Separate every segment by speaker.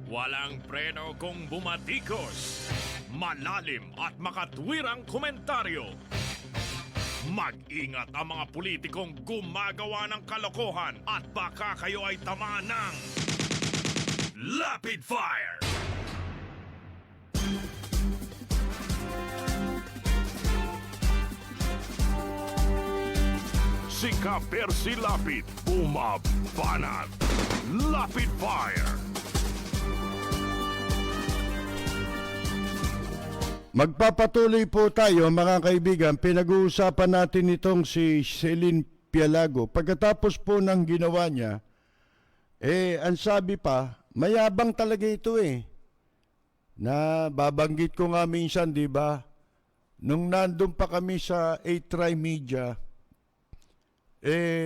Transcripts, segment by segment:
Speaker 1: Walang preno kung bumatikos. Malalim at makatwirang komentaryo. Mag-ingat ang mga politikong gumagawa ng kalokohan at baka kayo ay tamaan ng Lapid Fire! Si Ka-Percy Lapid, bumabanat. Lapid Fire!
Speaker 2: Magpapatuloy po tayo mga kaibigan, pinag-uusapan natin itong si Celine Pialago. Pagkatapos po ng ginawa niya, ang sabi pa, mayabang talaga ito Na babanggit ko nga minsan, di ba? Nung nandun pa kami sa A-Tri Media,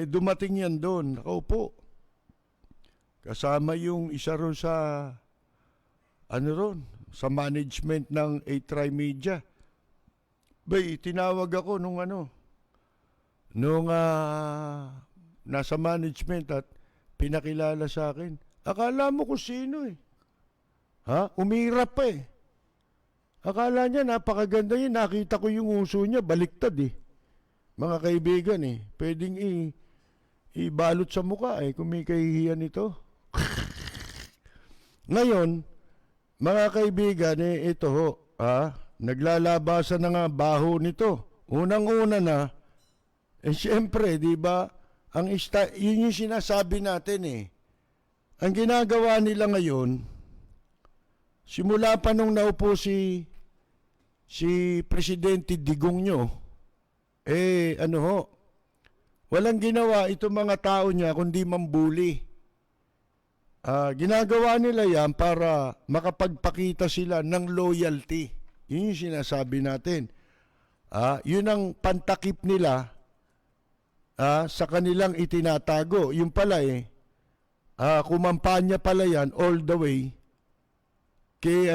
Speaker 2: dumating yan doon. Nakaupo. Kasama yung isa ron sa, sa management ng A-Tri Media. Bay, tinawag ako nung nasa management at pinakilala sa akin. Akala mo kung sino Umirap pa Akala niya napakaganda niya. Nakita ko yung uso niya, baliktad Mga kaibigan pwedeng ibalot sa mukha kung may kahihiyan ito. Ngayon, mga kaibigan, ito naglalabasan na nga baho nito. Unang-una na, siyempre, di ba, yun yung sinasabi natin Ang ginagawa nila ngayon, simula pa nung naupo si Presidente Digong nyo, walang ginawa itong mga tao niya kundi mambuli. Ginagawa nila yan para makapagpakita sila ng loyalty. Yun yung sinasabi natin. Yun ang pantakip nila sa kanilang itinatago. Yung pala kumampanya pala yan all the way kay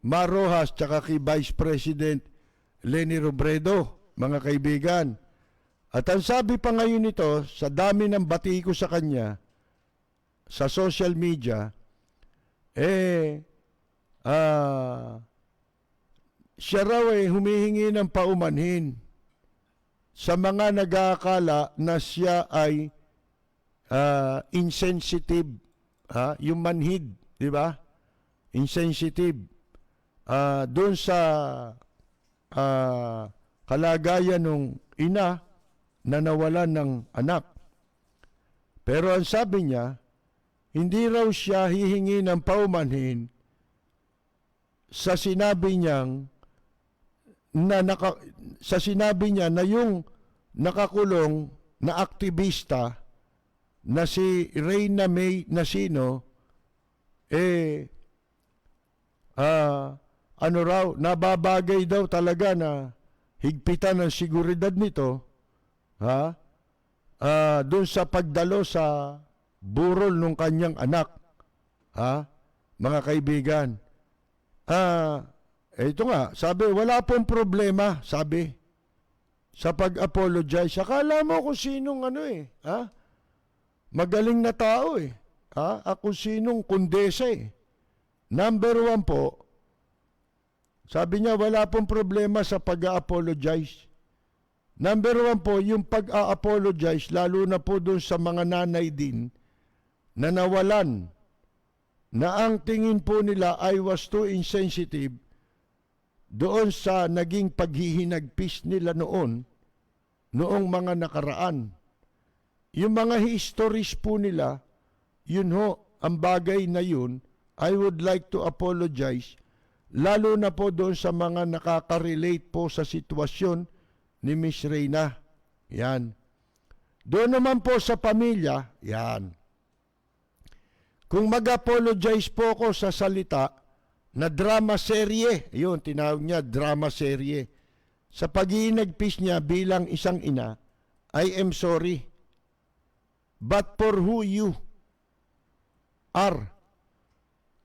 Speaker 2: Mar Rojas tsaka kay Vice President Leni Robredo, mga kaibigan. At ang sabi pa ngayon nito, sa dami ng bati ko sa kanya, sa social media, siya raw humihingi ng paumanhin sa mga nag-aakala na siya ay insensitive. Yung manhid, di ba? Insensitive. Doon sa kalagayan ng ina na nawalan ng anak. Pero ang sabi niya, hindi raw siya hihingi ng paumanhin sa sinabi niyang sa sinabi niya na yung nakakulong na aktivista na si Reyna May Nasino nababagay daw talaga na higpitan ng seguridad nito doon sa pagdalo sa burol ng kanyang anak. Mga kaibigan. Ito nga, sabi, wala pong problema, sabi, sa pag-apologize. Akala mo kung sinong magaling na tao Ako sinong kundesa Number 1 po, sabi niya, wala pong problema sa pag-apologize. Number 1 po, yung pag-apologize, lalo na po doon sa mga nanay din, na nawalan, na ang tingin po nila I was too insensitive doon sa naging paghihinagpis nila noong mga nakaraan. Yung mga histories po nila, yun ang bagay na yun, I would like to apologize, lalo na po doon sa mga nakaka-relate po sa sitwasyon ni Miss Reyna. Yan. Doon naman po sa pamilya, yan. Kung mag-apologize po ako sa salita na drama serye, yun, tinawag niya drama serye, sa pag-iinagpis niya bilang isang ina, I am sorry. But for who you are,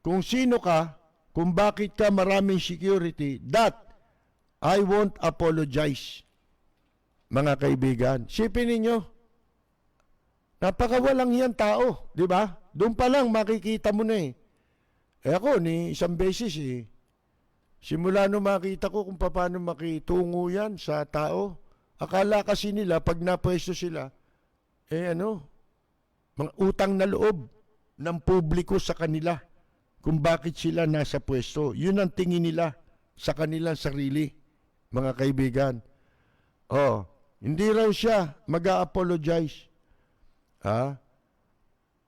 Speaker 2: kung sino ka, kung bakit ka maraming security, that I won't apologize. Mga kaibigan, sipin ninyo, napakawalang yan tao, di ba? Doon pa lang makikita mo na Ako, ni isang beses simula nung makita ko kung paano makitungo yan sa tao, akala kasi nila pag napwesto sila, mga utang na loob ng publiko sa kanila kung bakit sila nasa pwesto. Yun ang tingin nila sa kanilang sarili, mga kaibigan. Hindi raw siya mag-a-apologize.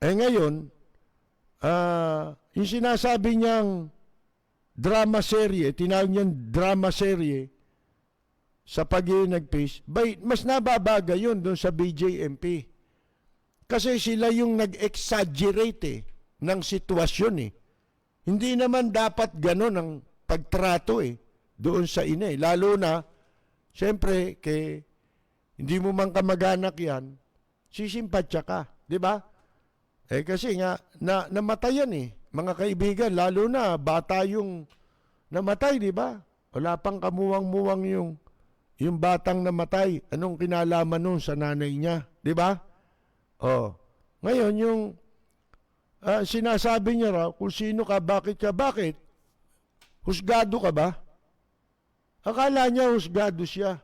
Speaker 2: Ngayon, yung sinasabi niyang drama serye, tinawag niyang drama serye sa pag-iinagpis, mas nababaga yun doon sa BJMP. Kasi sila yung nag-exaggerate ng sitwasyon Hindi naman dapat ganon ang pagtrato doon sa ina Lalo na, siyempre, hindi mo man kamag-anak yan, sisimpatsya ka, di ba? Kasi nga, namatayan mga kaibigan, lalo na bata yung namatay, di ba? Wala pang kamuwang-muwang yung batang namatay. Anong kinalaman nun sa nanay niya, di ba? Ngayon, yung sinasabi niya raw, kung sino ka, bakit? Husgado ka ba? Akala niya husgado siya.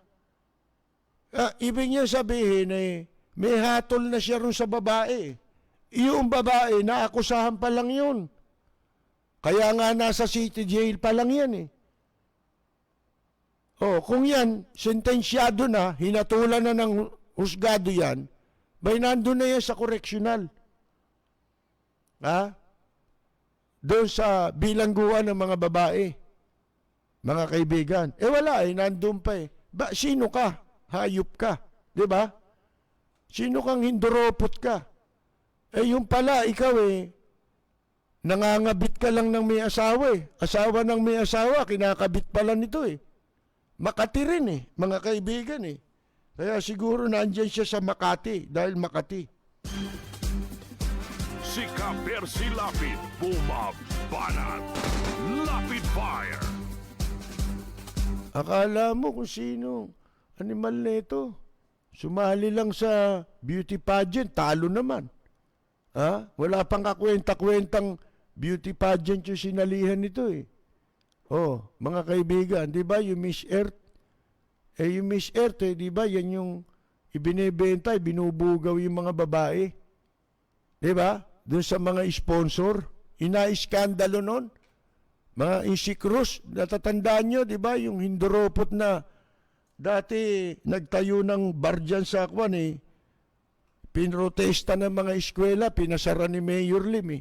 Speaker 2: Ibig niya sabihin may hatol na siya rin sa babae. Yung babae, naakusahan pa lang yun. Kaya nga nasa city jail pa lang yan kung yan, sentensyado na, hinatulan na ng husgado yan, may nandun na yan sa correctional. Doon sa bilangguan ng mga babae, mga kaibigan. Wala nandun pa sino ka? Hayop ka. Di ba? Sino kang hinduropot ka? Yung pala, ikaw nangangabit ka lang ng may asawa Asawa ng may asawa, kinakabit pala nito Makati rin mga kaibigan Kaya siguro nandyan siya sa Makati, dahil Makati.
Speaker 1: Si Ka-Percy Lapid, bumabanat. Lapid Fire.
Speaker 2: Akala mo kung sino animal nito. Sumali lang sa beauty pageant, talo naman. Wala pang kakwenta-kwentang beauty pageant yung sinalihan nito mga kaibigan, di ba yung Miss Earth? Yung Miss Earth, di ba yan yung ibinebenta, binubugaw yung mga babae. Di ba? Doon sa mga sponsor, ina-iskandalo nun. Mga insikros, natatandaan nyo, di ba? Yung hinduropot na dati nagtayo ng bar dyan sa Akwan pinrotesta ng mga eskwela, pinasara ni Mayor Lim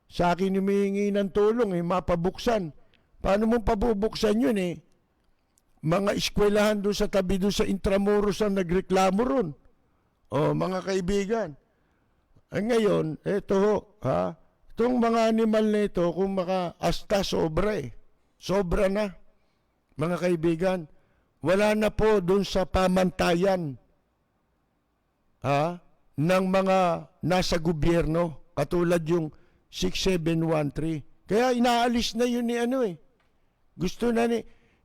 Speaker 2: Sa akin humihingi ng tulong mapabuksan. Paano mo pabubuksan yun Mga eskwelahan doon sa tabi doon sa Intramuros ang nagreklamo ron. Mga kaibigan. Ngayon, itong mga animal na ito, kung maka-asta sobra Sobra na, mga kaibigan. Wala na po doon sa pamantayan ng mga nasa gobyerno, katulad yung 6713. Kaya inaalis na yun Gusto na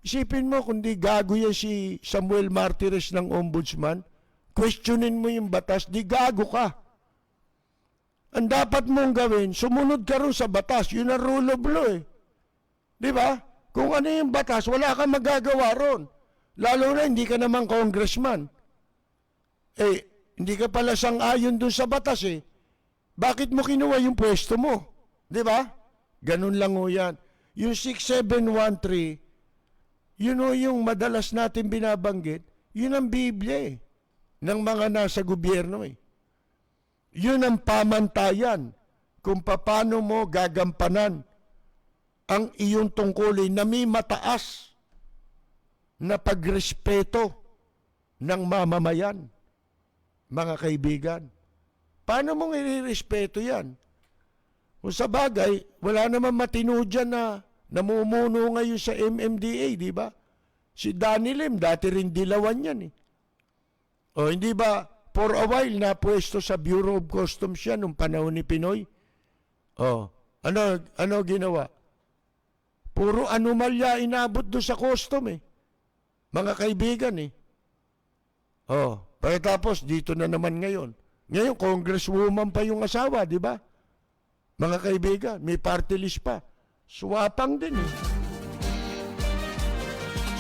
Speaker 2: isipin mo kung di gago yan si Samuel Martires ng Ombudsman, questionin mo yung batas, di gago ka. Ang dapat mong gawin, sumunod ka rin sa batas. Yun ang rule of law Di ba? Kung ano yung batas, wala kang magagawa ron. Lalo na hindi ka naman congressman. Hindi ka pala sang-ayon dun sa batas Bakit mo kinuha yung pwesto mo? Di ba? Ganun lang yan. Yung 6713, yung madalas natin binabanggit, yun ang Biblia ng mga nasa gobyerno Yun ang pamantayan kung paano mo gagampanan ang iyong tungkulin na may mataas na pagrespeto ng mamamayan, mga kaibigan. Paano mong irirespeto yan? Kung sa bagay, wala naman matino dyan na namumuno ngayon sa MMDA, di ba? Si Danny Lim, dati rin dilawan yan hindi ba, for a while na pwesto sa Bureau of Customs yan nung panahon ni Pinoy? Ano ginawa? Puro anomalya inabot doon sa custom Mga kaibigan pagkatapos dito na naman ngayon. Ngayon, congresswoman pa yung asawa, di ba? Mga kaibigan, may party list pa. swapang din eh.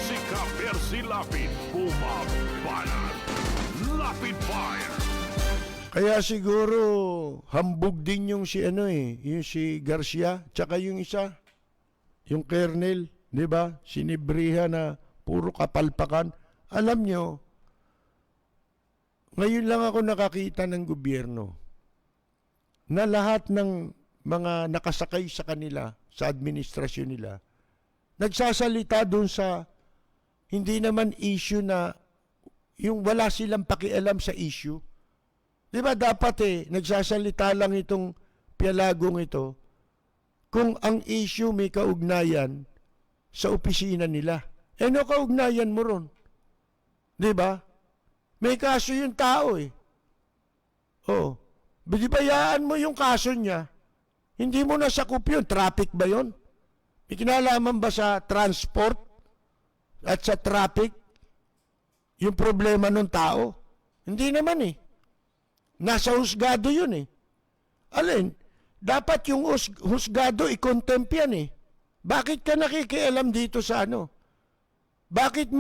Speaker 1: Si Ka-Percy Lapid, bumabanat. Lapid Fire.
Speaker 2: Kaya siguro hambog din yung si ano eh, yung si Garcia, tsaka yung isa, yung Kernel, di ba? Sinibriha na puro kapalpakan. Alam nyo, ngayon lang ako nakakita ng gobyerno na lahat ng mga nakasakay sa kanila, sa administrasyon nila, nagsasalita dun sa hindi naman issue na yung wala silang pakialam sa issue. Di ba dapat nagsasalita lang itong piyalagong ito kung ang issue may kaugnayan sa opisina nila. No kaugnayan mo ron? Di ba? May kaso yung tao Oh. Di bayaan mo yung kaso niya. Hindi mo nasakop yun. Traffic ba yun? May kinalaman ba sa transport at sa traffic yung problema ng tao? Hindi naman Nasa husgado yun Alin? Dapat yung husgado i-contempt yan Bakit ka nakikialam dito sa ano? Bakit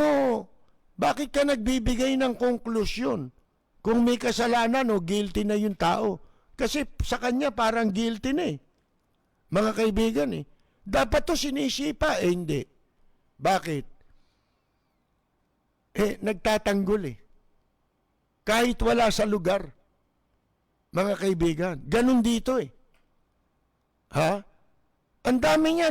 Speaker 2: ka nagbibigay ng konklusyon? Kung may kasalanan guilty na yung tao. Kasi sa kanya parang guilty na Mga kaibigan Dapat to sinisipa hindi. Bakit? Nagtatanggol Kahit wala sa lugar. Mga kaibigan, ganun dito Ha? Ang dami niya,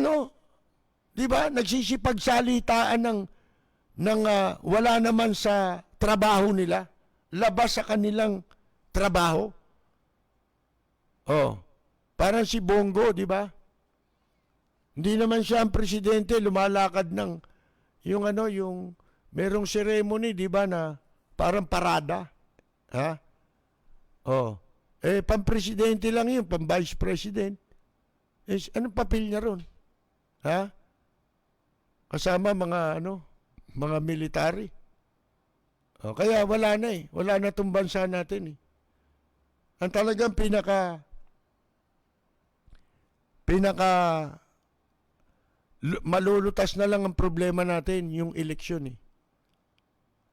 Speaker 2: Di ba? Nagsisipagsalitaan ng wala naman sa trabaho nila. Labas sa kanilang trabaho. Parang si Bongo, di ba? Hindi naman siya ang presidente, lumalakad yung merong ceremony, di ba, na parang parada. Ha? Pang-presidente lang yun, pang-vice president. Anong papel niya ron? Ha? Kasama mga military. Kaya wala na Wala na itong bansa natin Ang talagang pinaka malulutas na lang ang problema natin, yung eleksyon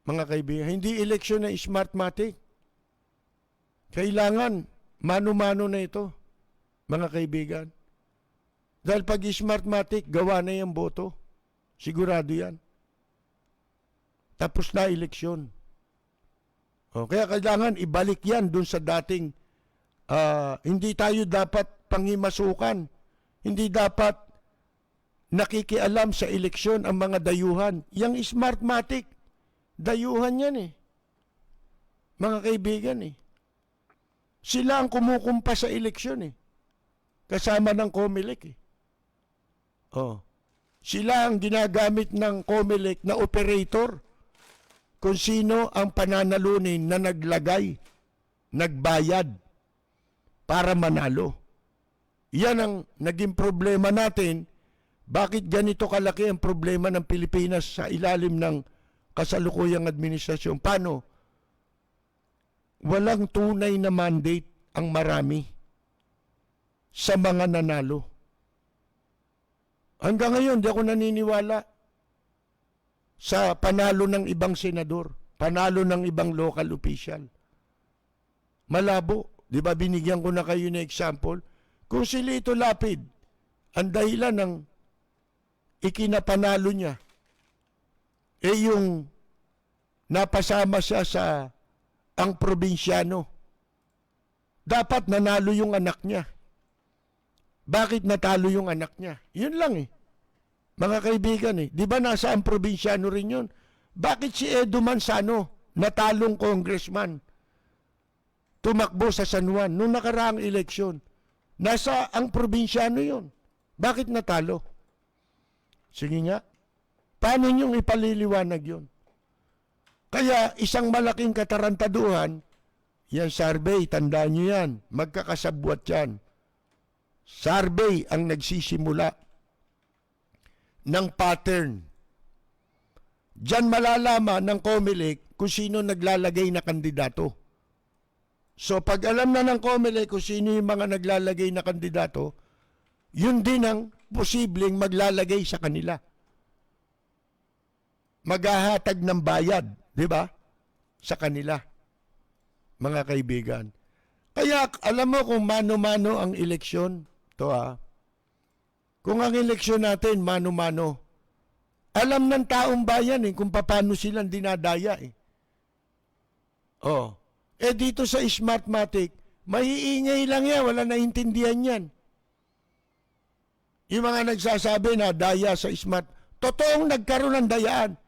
Speaker 2: Mga kaibigan, hindi eleksyon na Smartmatic. Kailangan, mano-mano na ito, mga kaibigan. Dahil pag Smartmatic, gawa na yung boto. Sigurado yan. Tapos na eleksyon. Kaya kailangan ibalik yan dun sa dating, hindi tayo dapat panghimasukan. Hindi dapat nakikialam sa eleksyon ang mga dayuhan. Yang Smartmatic, dayuhan yan Mga kaibigan Sila ang kumukumpa sa eleksyon Kasama ng COMELEC Sila ang ginagamit ng COMELEC na operator kung sino ang pananalunin na naglagay, nagbayad para manalo. Yan ang naging problema natin. Bakit ganito kalaki ang problema ng Pilipinas sa ilalim ng kasalukuyang administrasyon? Paano? Walang tunay na mandate ang marami sa mga nanalo. Hanggang ngayon, di ako naniniwala sa panalo ng ibang senador, panalo ng ibang local official. Malabo. Di ba binigyan ko na kayo ng example? Kung si Lito Lapid, ang dahilan ng ikinapanalo niya, yung napasama siya sa ang probinsyano. Dapat nanalo yung anak niya. Bakit natalo yung anak niya? Yun lang Mga kaibigan Di ba nasa ang probinsyano rin yun? Bakit si Edo Manzano, natalong congressman, tumakbo sa San Juan nung nakaraang eleksyon? Nasa ang probinsyano yun. Bakit natalo? Sige nga. Paano niyong ipaliliwanag yun? Kaya isang malaking katarantaduhan, yan survey, tandaan niyo yan, magkakasabwat yan. Survey ang nagsisimula ng pattern. Diyan malalaman ng COMELEC kung sino naglalagay na kandidato. So pag alam na ng COMELEC kung sino yung mga naglalagay na kandidato, yun din ang posibleng maglalagay sa kanila. Maghahatag ng bayad, di ba? Sa kanila, mga kaibigan. Kaya alam mo kung mano-mano ang eleksyon, kung ang eleksyon natin mano-mano, alam ng taong bayan kung paano silang dinadaya dito sa Smartmatic, maiingay lang yan, wala naintindihan yan. Yung mga nagsasabi na daya sa Smart, totoong nagkaroon ng dayaan.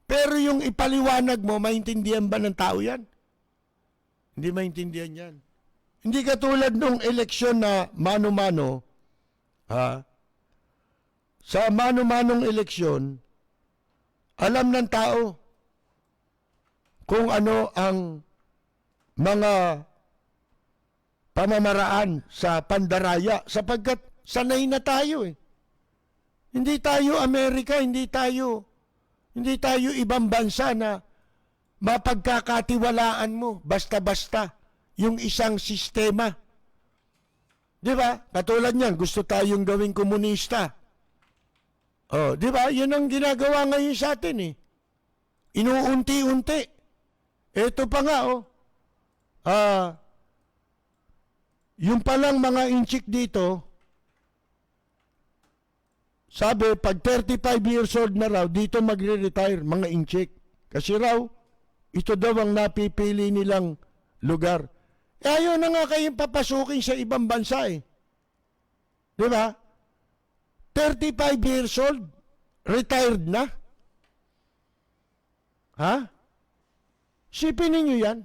Speaker 2: Pero yung ipaliwanag mo, maintindihan ba ng tao yan? Hindi maintindihan yan. Hindi katulad nung eleksyon na mano-mano, sa mano-manong eleksyon, alam ng tao kung ano ang mga pamamaraan sa pandaraya sapagkat sanay na tayo Hindi tayo Amerika, hindi tayo ibang bansa na mapagkakatiwalaan mo basta-basta yung isang sistema. Di ba? Katulad niyan, gusto tayong gawing komunista. Di ba? Yun ang ginagawa ngayon sa atin Inuunti-unti. Ito pa nga yung palang mga inchik dito, sabi, pag 35 years old na raw, dito magre-retire, mga inchik. Kasi raw, ito daw ang napipili nilang lugar. Ayaw na nga kayong papasukin sa ibang bansa Di ba? 35 years old, retired na. Sipin ninyo yan.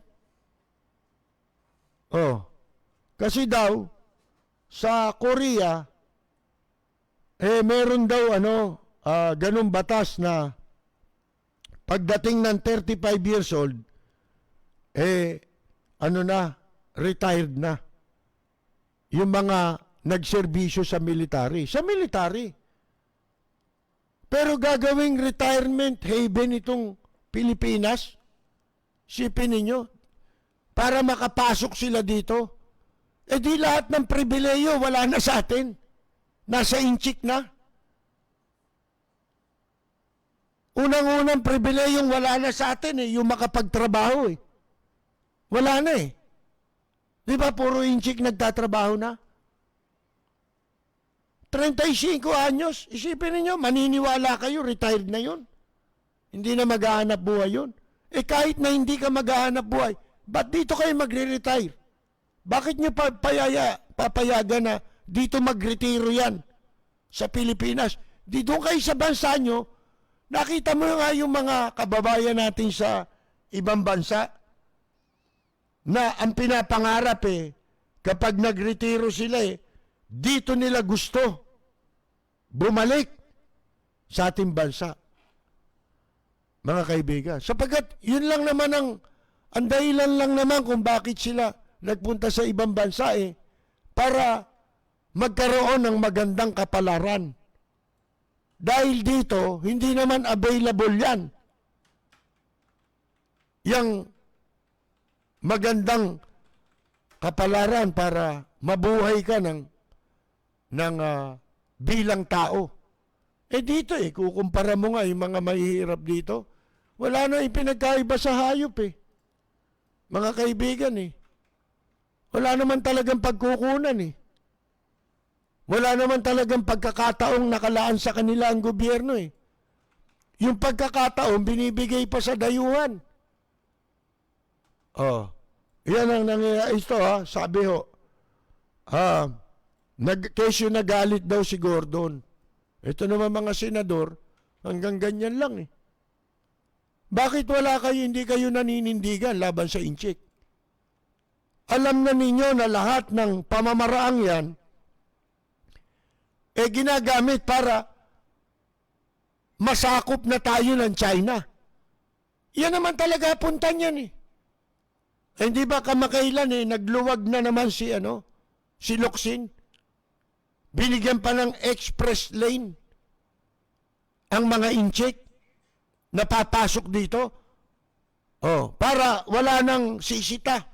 Speaker 2: Kasi daw, sa Korea, meron daw ganung batas na pagdating ng 35 years old, retired na. Yung mga nagserbisyo sa military. Sa military. Pero gagawing retirement haven itong Pilipinas, sipin ninyo, para makapasok sila dito. Di lahat ng pribileyo wala na sa atin. Nasa inchik na. Unang-unang pribileyong wala na sa atin yung makapagtrabaho Wala na Di ba puro inchik nagtatrabaho na? 35 anyos, isipin niyo, maniniwala kayo, retired na yun. Hindi na maghahanap buhay yun. Kahit na hindi ka maghahanap buhay, ba't dito kayo magre-retire? Bakit niyo papayagan na dito magretiro yan sa Pilipinas? Dito kayo sa bansa nyo, nakita mo nga yung mga kababayan natin sa ibang bansa na ang pinapangarap kapag nagretiro sila dito nila gusto bumalik sa ating bansa. Mga kaibigan, sapagkat yun lang naman ang dahilan lang naman kung bakit sila nagpunta sa ibang bansa para magkaroon ng magandang kapalaran. Dahil dito, hindi naman available yan. Yang magandang kapalaran para mabuhay ka ng bilang tao. Dito kukumpara mo nga yung mga mahihirap dito, wala na ipinagkaiba sa hayop Mga kaibigan wala naman talagang pagkukunan Wala naman talagang pagkakataong nakalaan sa kanila ang gobyerno Yung pagkakataon binibigay pa sa dayuhan. Yan ang nangyayari sabi kesyo nagalit daw si Gordon. Ito naman mga senador, hanggang ganyan lang Bakit hindi kayo naninindigan laban sa inchik? Alam na ninyo na lahat ng pamamaraang yan, ginagamit para masakop na tayo ng China. Yan naman talaga puntan yan Hindi ba kamakailan nagluwag na naman si Locsin? Binigyan pa ng express lane ang mga inchik na papasok dito. Para wala nang sisita.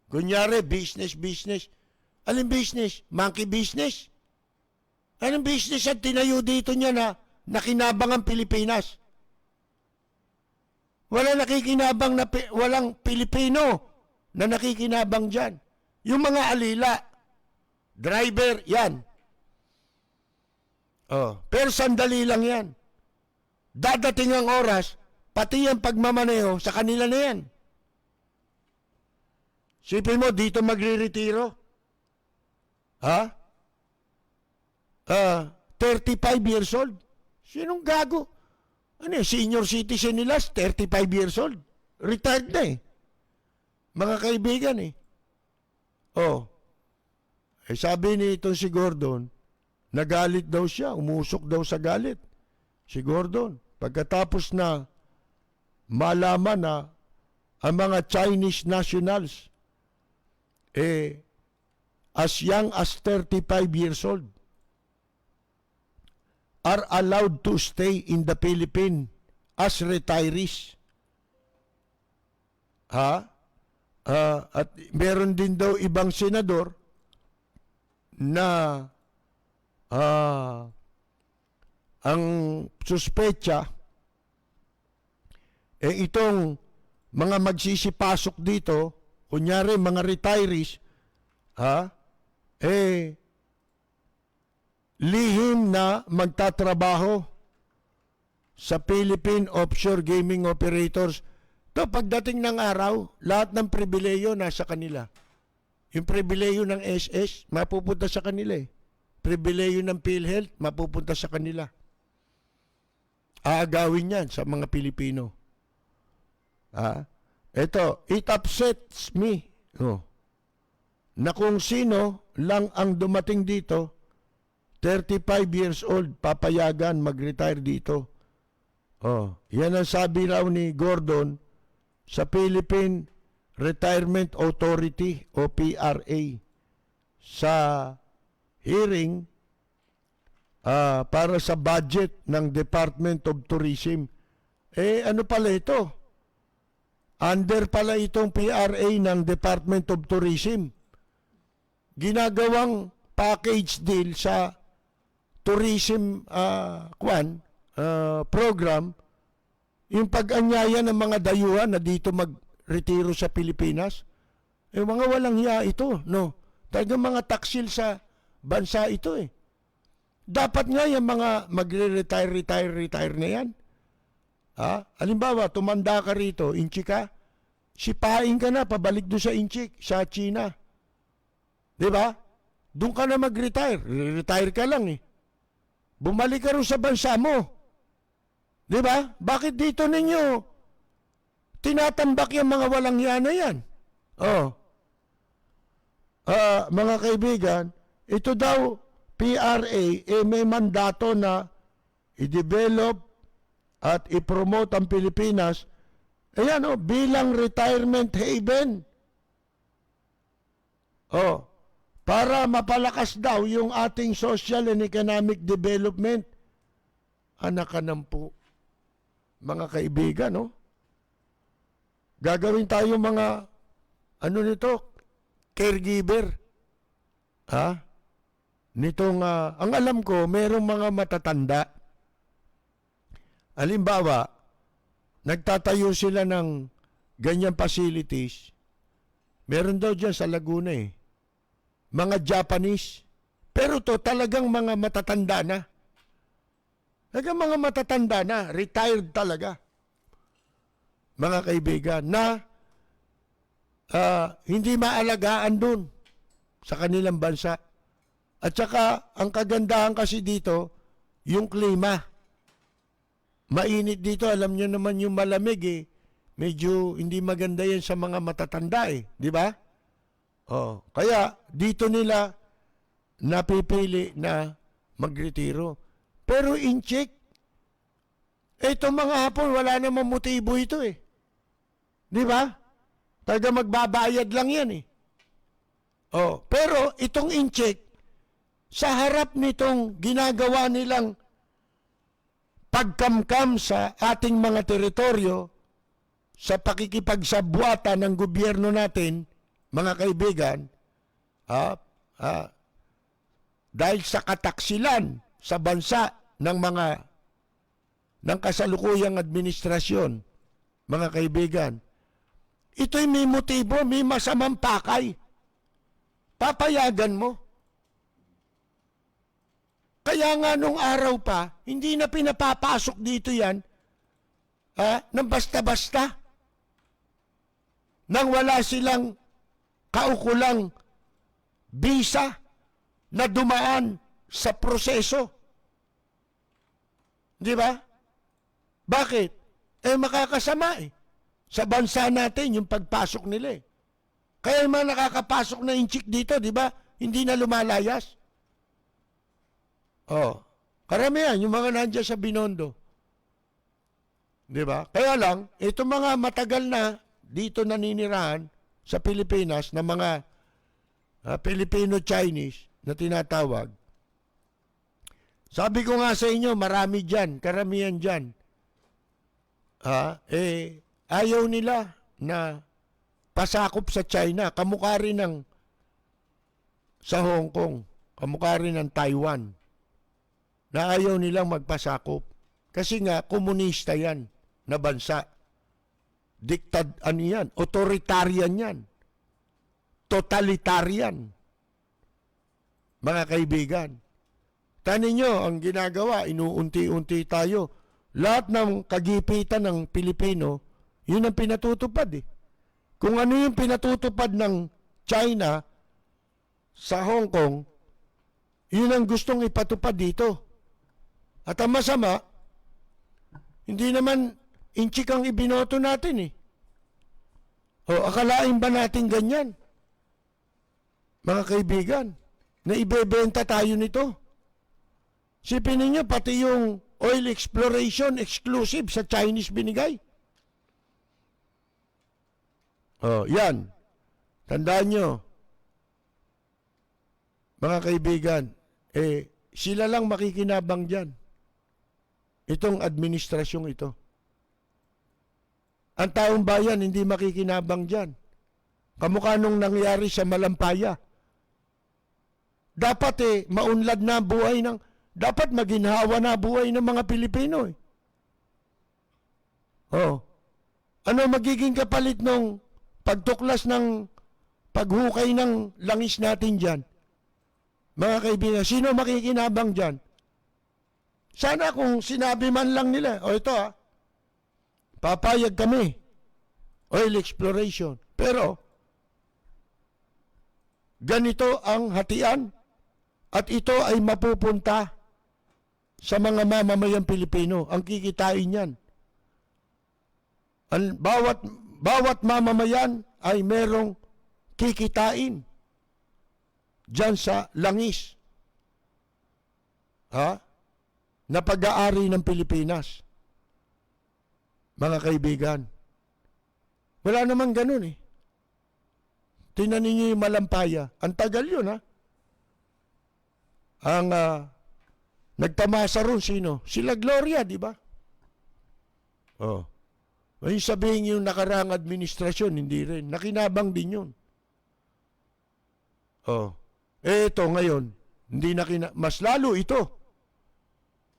Speaker 2: Kunyari, business. Alin business? Monkey business? Anong business ang tinayo dito niya na nakinabang ang Pilipinas? Wala nakikinabang na walang Pilipino na nakikinabang dyan. Yung mga alila, driver, yan. Oh, pero sandali lang yan. Dadating ang oras, pati ang pagmamaneho, sa kanila na yan. Sipin mo, dito magre-retiro. Ha? 35 years old. Sinong gago? Ano eh, senior citizen nila, 35 years old. Retired na eh. Mga kaibigan eh. Oh. Eh sabi ni itong si Gordon, nagalit daw siya, umusok daw sa galit. Si Gordon, pagkatapos na malaman na ang mga Chinese nationals, as young as 35 years old, are allowed to stay in the Philippines as retirees. At meron din daw ibang senador na ang suspecha itong mga magsisipasok dito, kunyari mga retirees, lihim na magtatrabaho sa Philippine Offshore Gaming Operators. To pagdating ng araw, lahat ng pribileyo nasa kanila. Yung pribileyo ng SS, mapupunta sa kanila eh. Pribileyo ng PhilHealth, mapupunta sa kanila. Aagawin yan sa mga Pilipino. Ito, it upsets me. Na kung sino lang ang dumating dito, 35 years old, papayagan mag-retire dito. Yan ang sabi raw ni Gordon sa Philippine Retirement Authority o PRA sa hearing para sa budget ng Department of Tourism. Ano pala ito? Under pala itong PRA ng Department of Tourism. Ginagawang package deal sa tourism program, yung pag-anyaya ng mga dayuhan na dito mag-retiro sa Pilipinas, mga walang hiya ito, no? Talagang mga taksil sa bansa ito eh. Dapat nga yung mga magre-retire na yan. Halimbawa, tumanda ka rito, inchi ka, sipain ka na, pabalik doon sa inchi, sa China. Diba? Doon ka na mag-retire. Retire ka lang eh. Bumalik ka rin sa bansa mo. Diba? Bakit dito ninyo tinatambak yung mga walang yana yan? Mga kaibigan, ito daw, PRA, may mandato na i-develop at i-promote ang Pilipinas bilang retirement haven. Para mapalakas daw yung ating social and economic development. Anak ka ng po, mga kaibigan, no? Gagawin tayo mga, caregiver. Ang alam ko, merong mga matatanda. Halimbawa, nagtatayo sila ng ganyang facilities. Meron daw dyan sa Laguna eh. Mga Japanese. Pero to talagang mga matatanda na. Talagang mga matatanda na. Retired talaga. Mga kaibigan na hindi maalagaan dun sa kanilang bansa. At saka, ang kagandahan kasi dito, yung klima. Mainit dito. Alam nyo naman yung malamig eh. Medyo hindi maganda yan sa mga matatanda eh. Di ba? Kaya dito nila napipili na magretiro. Pero in-check, itong mga hapon, wala namang motibo ito eh. Di ba? Talaga magbabayad lang yan eh. Pero itong in-check, sa harap nitong ginagawa nilang pagkamkam sa ating mga teritoryo, sa pakikipagsabwata ng gobyerno natin, mga kaibigan, dahil sa kataksilan sa bansa ng kasalukuyang administrasyon, mga kaibigan, ito'y may motibo, may masamang pakay. Papayagan mo. Kaya nga nung araw pa, hindi na pinapapasok dito yan, nang basta-basta. Nang wala silang kaukulang visa na dumaan sa proseso. Di ba? Bakit? Makakasama eh. Sa bansa natin, yung pagpasok nila eh. Kaya yung mga nakakapasok na inchik dito, di ba? Hindi na lumalayas. Karamihan, yung mga nandiyan sa Binondo. Di ba? Kaya lang, itong mga matagal na dito naninirahan sa Pilipinas na mga Filipino-Chinese na tinatawag. Sabi ko nga sa inyo, marami dyan, karamihan dyan. Ayaw nila na pasakop sa China. Kamukha rin ng sa Hong Kong. Kamukha rin ng Taiwan. Na ayaw nilang magpasakop. Kasi nga, komunista yan na bansa. Ano yan? Authoritarian yan. Totalitarian. Mga kaibigan. Tanin nyo, ang ginagawa, inuunti-unti tayo. Lahat ng kagipitan ng Pilipino, yun ang pinatutupad eh. Kung ano yung pinatutupad ng China sa Hong Kong, yun ang gustong ipatupad dito. At ang masama, hindi naman inchik ang ibinoto natin eh. Akalain ba natin ganyan? Mga kaibigan, na ibebenta tayo nito. Sipin ninyo, pati yung oil exploration exclusive sa Chinese binigay. Yan. Tandaan nyo, mga kaibigan, sila lang makikinabang dyan. Itong administrasyong ito. Ang taong bayan hindi makikinabang dyan. Kamukha nung nangyari sa Malampaya. Dapat maunlad na buhay ng, dapat maginhawa na buhay ng mga Pilipino eh. Ano magiging kapalit nung pagtuklas ng paghukay ng langis natin dyan? Mga kaibigan, sino makikinabang dyan? Sana kung sinabi man lang nila, ito papayag kami, oil exploration. Pero, ganito ang hatian at ito ay mapupunta sa mga mamamayang Pilipino. Ang kikitain yan. Bawat mamamayan ay merong kikitain dyan sa langis. Na pag-aari ng Pilipinas. Mga kaibigan. Wala namang ganun eh. Tingnan ninyo yung Malampaya. Ang tagal yun Ang nagtamasa ron sino? Sila Gloria, di ba? May sabihin yung nakaraang administrasyon, hindi rin. Nakinabang din yun. Ito ngayon, hindi mas lalo ito.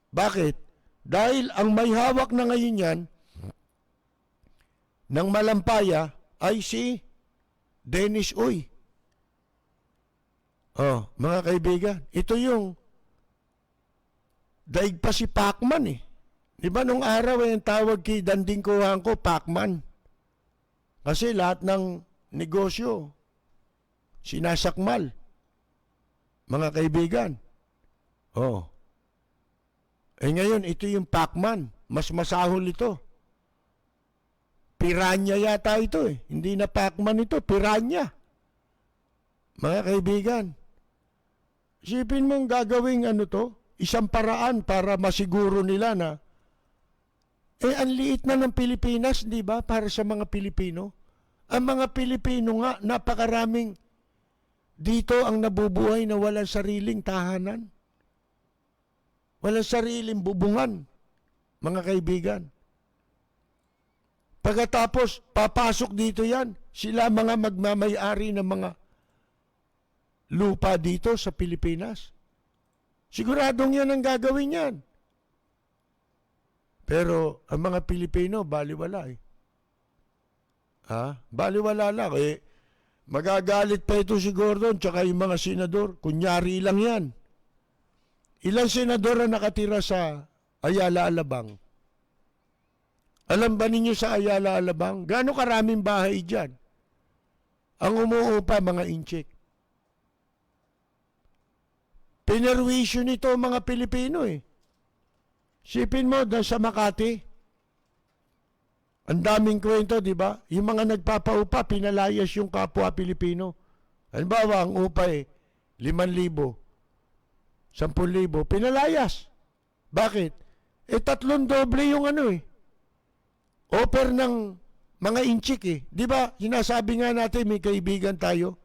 Speaker 2: Bakit? Dahil ang may hawak na ngayon yan ng Malampaya ay si Dennis Uy. Mga kaibigan, ito yung daig pa si Pacman eh. Di ba nung araw yung tawag kay Danding Kuhangko, Pacman. Kasi lahat ng negosyo, sinasakmal. Mga kaibigan. Ngayon, ito yung Pacman. Mas masahol ito. Piranha yata ito eh. Hindi na Pacman ito, Piranha. Mga kaibigan, isipin mong gagawing isang paraan para masiguro nila na ang liit na ng Pilipinas, di ba, para sa mga Pilipino. Ang mga Pilipino nga, napakaraming dito ang nabubuhay na walang sariling tahanan. Walang sariling bubungan, mga kaibigan. Pagkatapos, papasok dito yan. Sila mga magmamay-ari ng mga lupa dito sa Pilipinas. Siguradong yan ang gagawin yan. Pero ang mga Pilipino, baliwala eh. Baliwala lang eh. Magagalit pa ito si Gordon tsaka yung mga senador. Kunyari lang yan. Ilang senador ang nakatira sa Ayala Alabang? Alam ba ninyo sa Ayala Alabang? Gaano karaming bahay dyan? Ang umuupa, mga inchik. Pinerwisyo nito ang mga Pilipino eh. Sipin mo, sa Makati, ang daming kwento, di ba? Yung mga nagpapaupa, pinalayas yung kapwa Pilipino. Halimbawa, ang upa 5,000, 10,000, pinalayas. Bakit? 3 doble yung offer ng mga inchik eh. Di ba? Sinasabi nga natin, may kaibigan tayo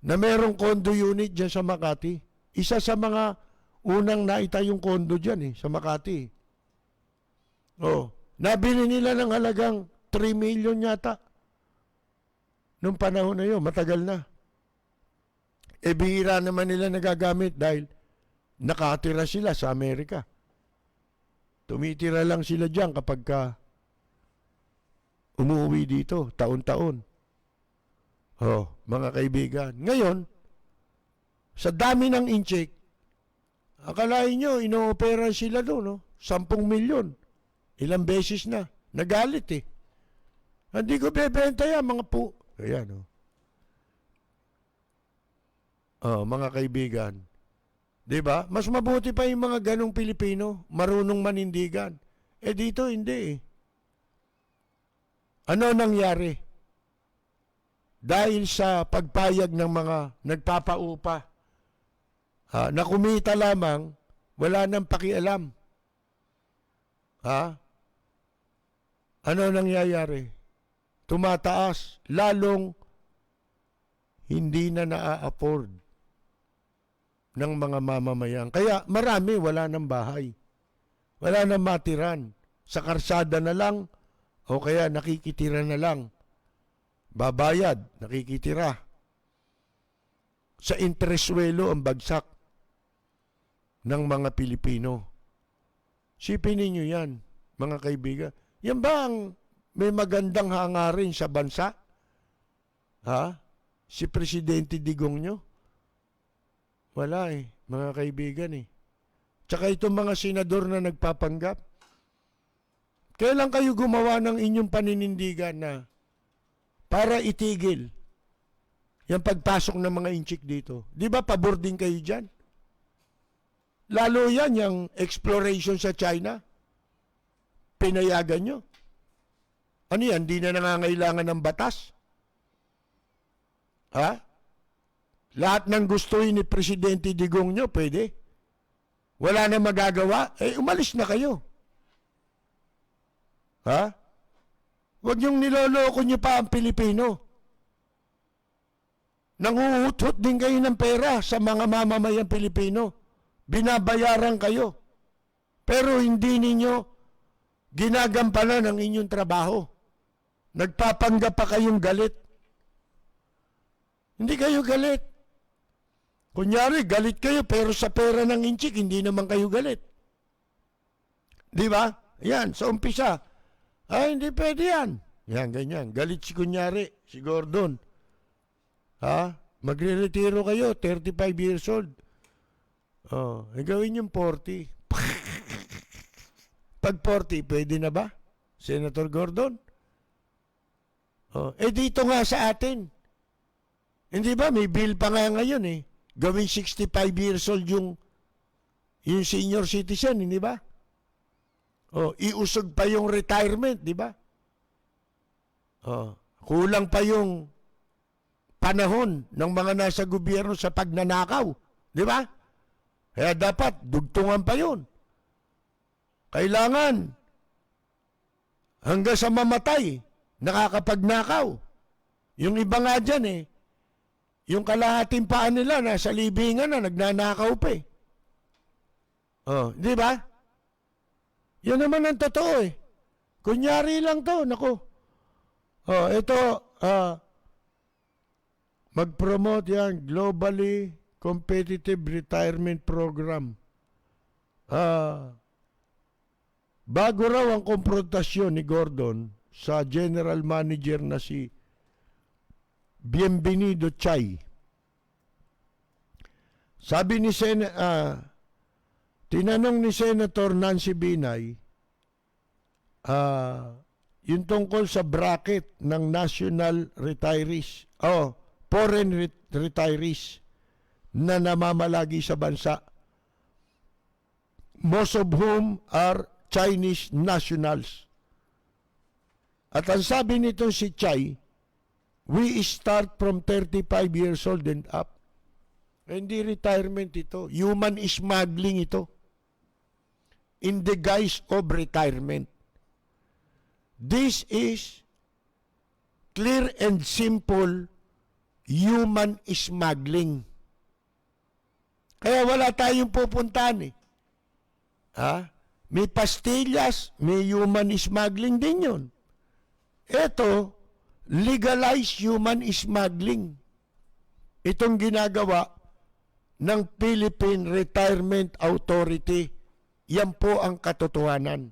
Speaker 2: na merong condo unit dyan sa Makati. Isa sa mga unang naitayong condo dyan sa Makati. Nabili nila ng halagang 3 million yata. Nung panahon na yun, matagal na. Bihira naman nila nagagamit dahil nakatira sila sa Amerika. Tumitira lang sila dyan kapag umuwi dito, taon-taon. Mga kaibigan. Ngayon, sa dami ng incheck, akalain nyo, inoopera sila doon, 10 milyon. Ilang beses na. Nagalit eh. Hindi ko bebenta yan, mga po. Ayan, mga kaibigan. Diba? Mas mabuti pa yung mga ganong Pilipino, marunong manindigan. Dito, hindi eh. Ano nangyari? Dahil sa pagpayag ng mga nagpapaupa, na kumita lamang, wala nang pakialam. Ano nangyayari? Tumataas, lalong hindi na naa-afford ng mga mamamayan. Kaya marami wala ng bahay. Wala nang matiran. Sa karsada na lang, o kaya nakikitira na lang. Babayad, nakikitira. Sa intereswelo ang bagsak ng mga Pilipino. Sipin ninyo yan, mga kaibigan. Yan ba ang may magandang hangarin sa bansa? Si Presidente Digong nyo? Wala mga kaibigan Tsaka itong mga senador na nagpapanggap. Kailan kayo gumawa ng inyong paninindigan na para itigil yung pagpasok ng mga inchik dito? Di ba pabor din kayo dyan? Lalo yan, yung exploration sa China. Pinayagan nyo. Ano yan? Di na nangangailangan ng batas? Lahat ng gustuin ni Presidente Digong nyo, pwede. Wala na magagawa, umalis na kayo. Huwag niyong niloloko niyo pa ang Pilipino. Nanguhuthot din kayo ng pera sa mga mamamayang Pilipino. Binabayaran kayo. Pero hindi ninyo ginagampanan ang inyong trabaho. Nagpapanggap pa kayong galit. Hindi kayo galit. Kunyari, galit kayo pero sa pera ng inchik, hindi naman kayo galit. Di ba? Yan, sa umpisa. Hindi pwede yan. Yan, ganyan. Galit kunyari, si Gordon. Magre-retiro kayo, 35 years old. Gawin yung 40. Pag 40, pwede na ba? Senator Gordon? Dito nga sa atin. Hindi ba? May bill pa nga ngayon Gawin 65 years old yung senior citizen, hindi ba? Iusog pa yung retirement, di ba? Kulang pa yung panahon ng mga nasa gobyerno sa pagnanakaw, di ba? Kaya dapat dugtungan pa yun. Kailangan hanggang sa mamatay, nakakapagnakaw. Yung iba nga dyan yung kalahating paan nila nasa libingan na nagnanakaw pa di ba? Yan naman ang totoo Kunyari lang to, nako. Ito, mag-promote yan globally competitive retirement program. Bago raw ang konfrontasyon ni Gordon sa general manager na si Bienvenido Chay, sabi ni tinanong ni Senator Nancy Binay yung tungkol sa bracket ng national retirees, foreign retirees na namamalagi sa bansa, most of whom are Chinese nationals. At ang sabi nito si Chay, we start from 35 years old and up. Hindi retirement ito. Human smuggling ito. In the guise of retirement. This is clear and simple human smuggling. Kaya wala tayong pupuntahan eh. May pastillas, may human smuggling din yun. Ito, legalized human smuggling. Itong ginagawa ng Philippine Retirement Authority. Yan po ang katotohanan.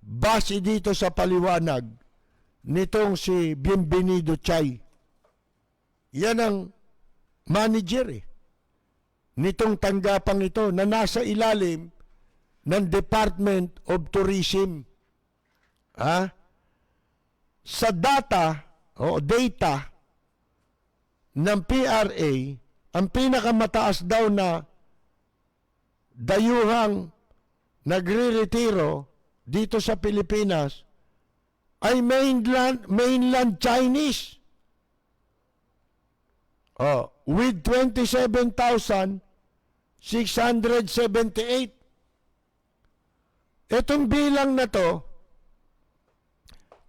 Speaker 2: Base dito sa paliwanag nitong si Bienvenido Chay. Yan ang manager nitong tanggapang ito na nasa ilalim ng Department of Tourism. Sa data ng PRA, ang pinakamataas daw na dayuhang nagre-retiro dito sa Pilipinas ay mainland Chinese. With 27,678. Itong bilang na to,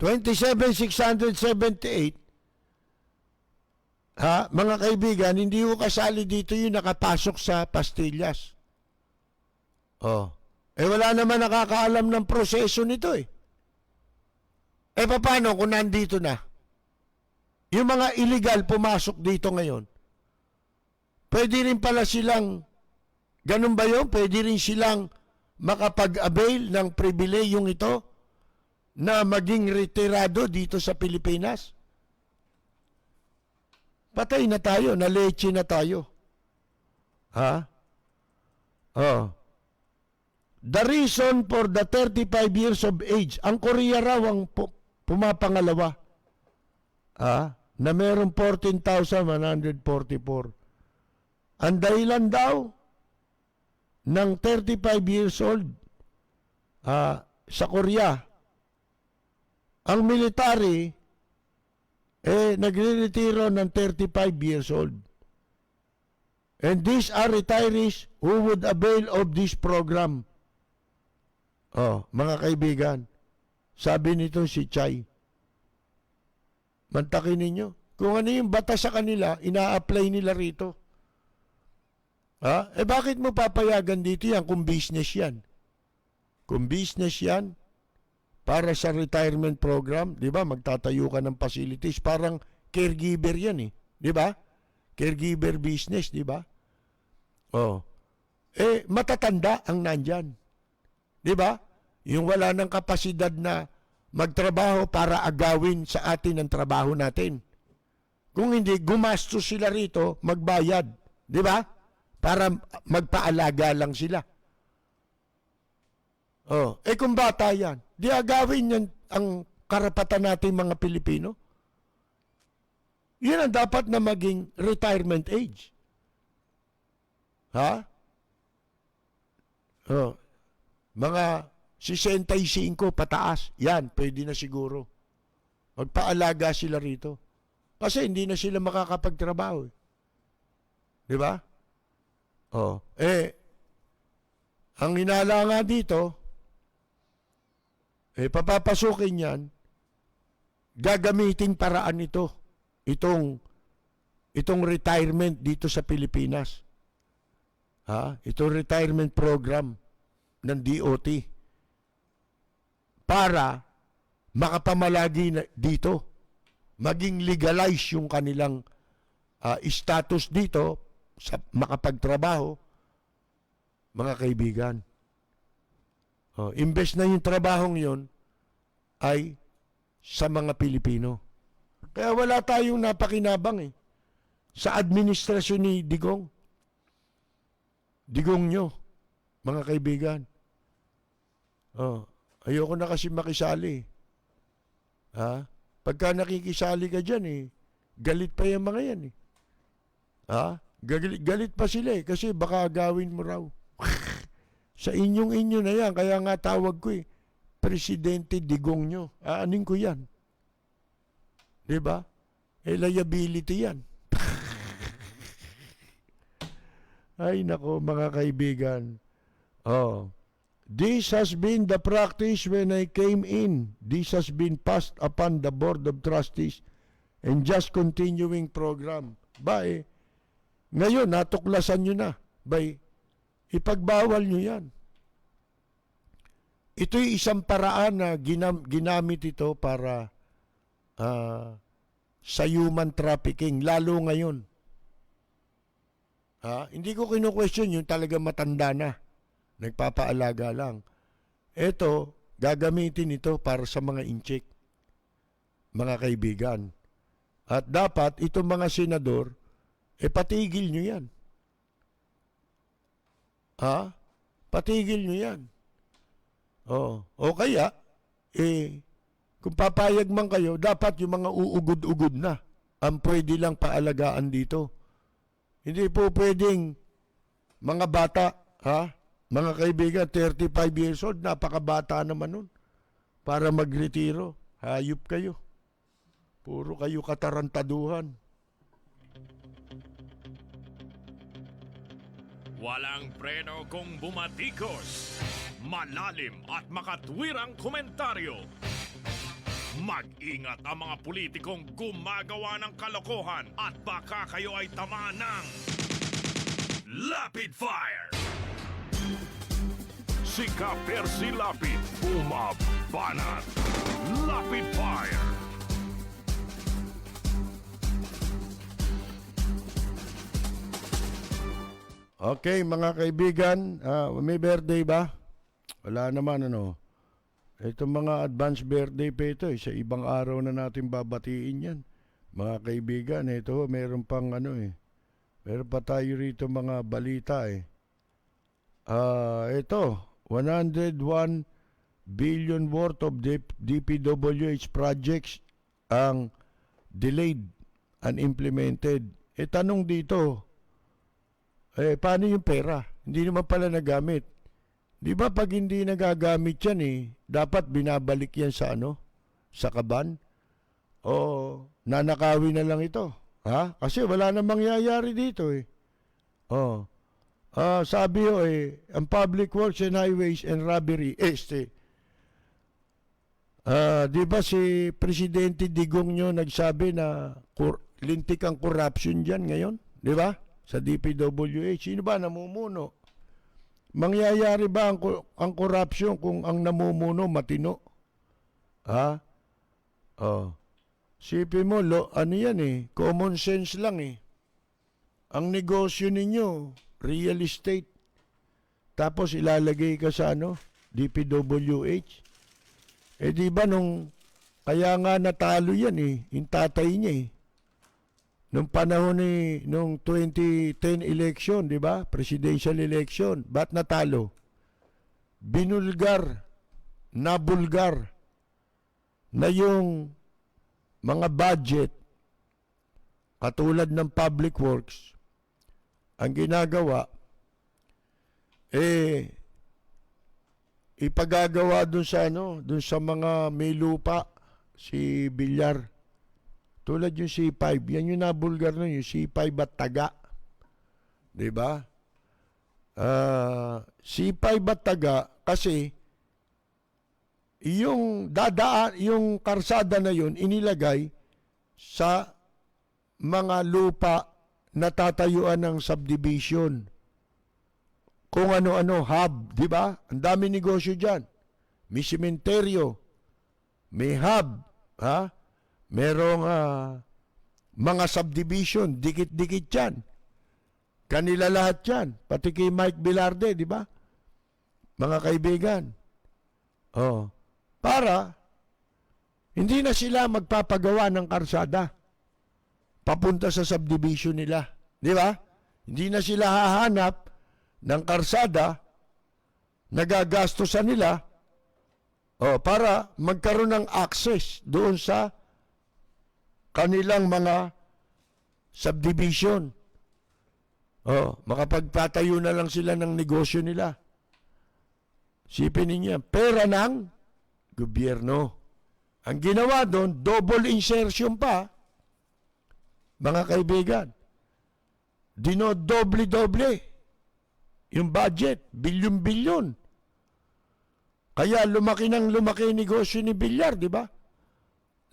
Speaker 2: 27,678, mga kaibigan, hindi ko kasali dito yung nakapasok sa pastillas. Wala naman nakakaalam ng proseso nito paano kung nandito na? Yung mga illegal pumasok dito ngayon, pwede rin pala silang, ganun ba yun? Pwede rin silang makapag-avail ng pribilehiyong ito na maging retirado dito sa Pilipinas? Patay na tayo, naleche na tayo. The reason for the 35 years of age, ang Korea raw ang pumapangalawa. Na meron 14,144. Ang dahilan daw ng 35 years old sa Korea, ang military nagre-retiro ng 35 years old. And these are retirees who would avail of this program. Mga kaibigan, sabi nito si Chay, mantakin ninyo. Kung ano yung batas sa kanila, ina-apply nila rito. Bakit mo papayagan dito yan kung business yan? Kung business yan, para sa retirement program, di ba, magtatayo ka ng facilities, parang caregiver yan di ba? Caregiver business, di ba? Matatanda ang nandyan. Di ba? Yung wala ng kapasidad na magtrabaho para agawin sa atin ang trabaho natin. Kung hindi, gumastos sila rito, magbayad. Di ba? Para magpaalaga lang sila. Kung bata yan, di agawin yan ang karapatan natin mga Pilipino. Yan ang dapat na maging retirement age. Mga 65 pataas, yan, pwede na siguro. Magpaalaga sila rito. Kasi hindi na sila makakapagtrabaho. Di ba? Ang hinala nga dito, papapasukin yan, gagamitin paraan ito, itong retirement dito sa Pilipinas. Itong retirement program ng DOT para makapamalagi dito, maging legalize yung kanilang status dito sa makapagtrabaho, mga kaibigan. Imbes na yung trabahong yon ay sa mga Pilipino. Kaya wala tayong napakinabang sa administrasyon ni Digong. Digong nyo, mga kaibigan. Ayoko na kasi makisali. Pagka nakikisali ka dyan, galit pa yung mga yan. Galit pa sila kasi baka agawin mo raw. Sa inyo na yan, kaya nga tawag ko Presidente Digong nyo. Aanin ko yan. Diba? Liability yan. Ay nako mga kaibigan. This has been the practice when I came in. This has been passed upon the Board of Trustees and just continuing program. Ngayon, natuklasan nyo na. Ipagbawal nyo yan. Ito'y isang paraan na ginamit ito para sa human trafficking, lalo ngayon. Hindi ko kinu-question yung talaga matanda na. Nagpapaalaga lang. Ito, gagamitin ito para sa mga incheck, mga kaibigan. At dapat, itong mga senador, patigil nyo yan. Patigil nyo yan. O kaya, kung papayag man kayo, dapat yung mga uugod-ugod na ang pwede lang paalagaan dito. Hindi po pwedeng mga bata, mga kaibigan, 35 years old, napakabata naman nun para magretiro. Hayop kayo. Puro kayo katarantaduhan.
Speaker 1: Walang preno kung bumatikos. Malalim at makatwirang komentaryo. Mag-ingat ang mga politikong gumagawa ng kalokohan at baka kayo ay tamaan ng Lapid Fire! Si Ka-Percy Lapid, bumabanat. Lapid Fire!
Speaker 2: Okay, mga kaibigan, may birthday ba? Wala naman, Itong mga advance birthday pa ito, sa ibang araw na natin babatiin yan. Mga kaibigan, ito, meron pang meron pa tayo rito mga balita ito, 101 billion worth of DPWH projects ang delayed, unimplemented. Tanong dito, paano yung pera? Hindi naman pala nagamit. Di ba pag hindi nagagamit yan dapat binabalik yan sa sa kaban? O nanakawin na lang ito. Kasi wala na mangyayari dito sabi ang Public Works and Highways and Robbery, di ba si Presidente Digong nyo nagsabi na lintik ang corruption dyan ngayon? Di ba? Sa DPWH. Sino ba namumuno? Mangyayari ba ang corruption kung ang namumuno matino? Sipin mo, yan common sense lang Ang negosyo ninyo, real estate. Tapos ilalagay ka sa DPWH. Di ba kaya nga natalo yan yung tatay niya Nung panahon nung 2010 election, di ba? Presidential election. Ba't natalo? Nabulgar na yung mga budget katulad ng public works ang ginagawa ipagagawa dun sa mga may lupa si Villar. Tulad yung C5, yan yung nabulgar nun, yung C5 at taga. Diba? C5 at taga, kasi yung karsada na yun, inilagay sa mga lupa na tatayuan ng subdivision. Kung ano-ano, hub, diba? Ang dami negosyo dyan. May sementeryo, may hub, merong mga subdivision, dikit-dikit yan. Kanila lahat yan. Pati kay Mike Bilarde, di ba? Mga kaibigan. Oh. Para hindi na sila magpapagawa ng karsada papunta sa subdivision nila. Di ba? Hindi na sila hahanap ng karsada na gagastusan nila para magkaroon ng access doon sa kanilang mga subdivision. Makapagpatayo na lang sila ng negosyo nila. Sipin ninyo, pera ng gobyerno. Ang ginawa doon, double insertion pa, mga kaibigan. Dinodoble-doble yung budget, bilyon-bilyon. Kaya lumaki ng lumaki yung negosyo ni Villar, di ba?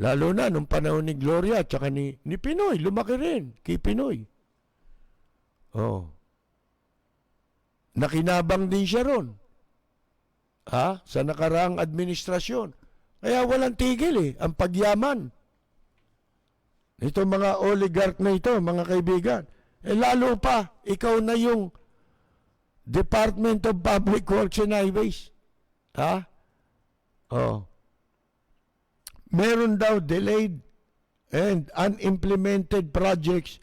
Speaker 2: Lalo na nung panahon ni Gloria at saka ni Pinoy, lumaki rin kay Pinoy. Nakinabang din siya ron. Sa nakaraang administrasyon. Kaya walang tigil ang pagyaman. Ito mga oligarch na ito, mga kaibigan. Lalo pa, ikaw na yung Department of Public Works and Highways. Meron daw delayed and unimplemented projects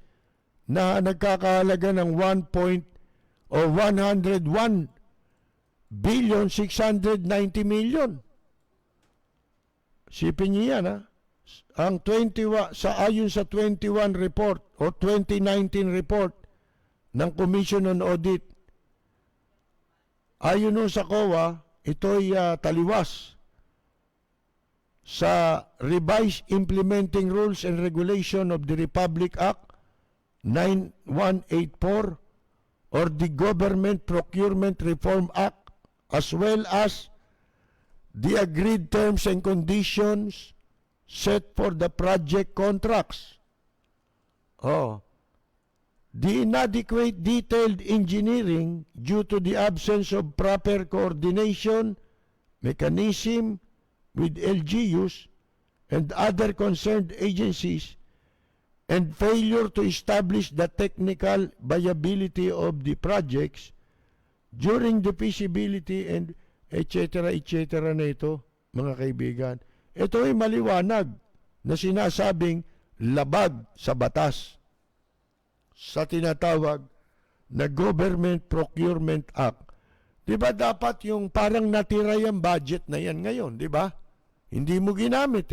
Speaker 2: na nagkakahalaga ng 101,690,000,000. Sipin niyo yan, Ang ayon sa 21 report o 2019 report ng Commission on Audit, ayon nun sa COA, ito'y taliwas sa Revised Implementing Rules and Regulation of the Republic Act 9184 or the Government Procurement Reform Act, as well as the agreed terms and conditions set for the project contracts. The inadequate detailed engineering due to the absence of proper coordination mechanism with LGUs and other concerned agencies, and failure to establish the technical viability of the projects during the feasibility and etc. na ito, mga kaibigan. Ito ay maliwanag na sinasabing labag sa batas sa tinatawag na Government Procurement Act. Di ba dapat yung parang natira yung budget na yan ngayon, di ba? Hindi mo ginamit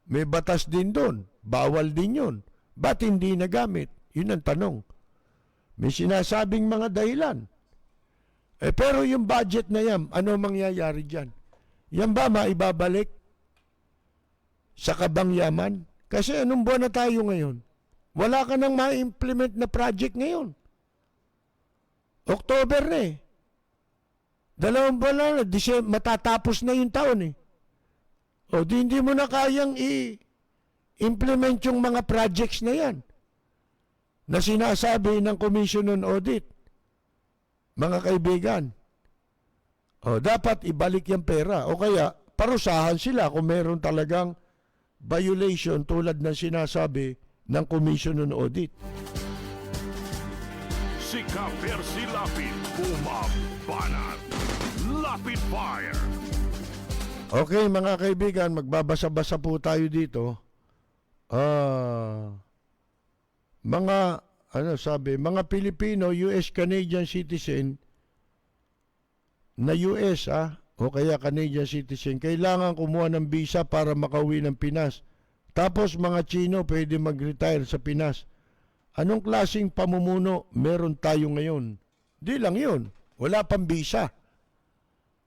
Speaker 2: may batas din doon. Bawal din yun. Ba't hindi nagamit? Yun ang tanong. May sinasabing mga dahilan. Pero yung budget na yan, ano mangyayari dyan? Yan ba maibabalik sa kabangyaman? Kasi anong buwan na tayo ngayon? Wala ka nang ma-implement na project ngayon. October na 2 buwan na, matatapos na yung taon hindi mo na kayang i-implement yung mga projects na yan na sinasabi ng Commission on Audit. Mga kaibigan, dapat ibalik yung pera o kaya parusahan sila kung meron talagang violation tulad ng sinasabi ng Commission on Audit.
Speaker 1: Si Ka-Percy Lapid, bumabanat. Lapid Fire.
Speaker 2: Okay mga kaibigan, magbabasa-basa po tayo dito. Mga Pilipino, US Canadian citizen na US o kaya Canadian citizen, kailangan kumuha ng visa para makauwi ng Pinas. Tapos mga Chino pwede mag-retire sa Pinas. Anong klaseng pamumuno meron tayo ngayon? Di lang yun. Wala pang visa.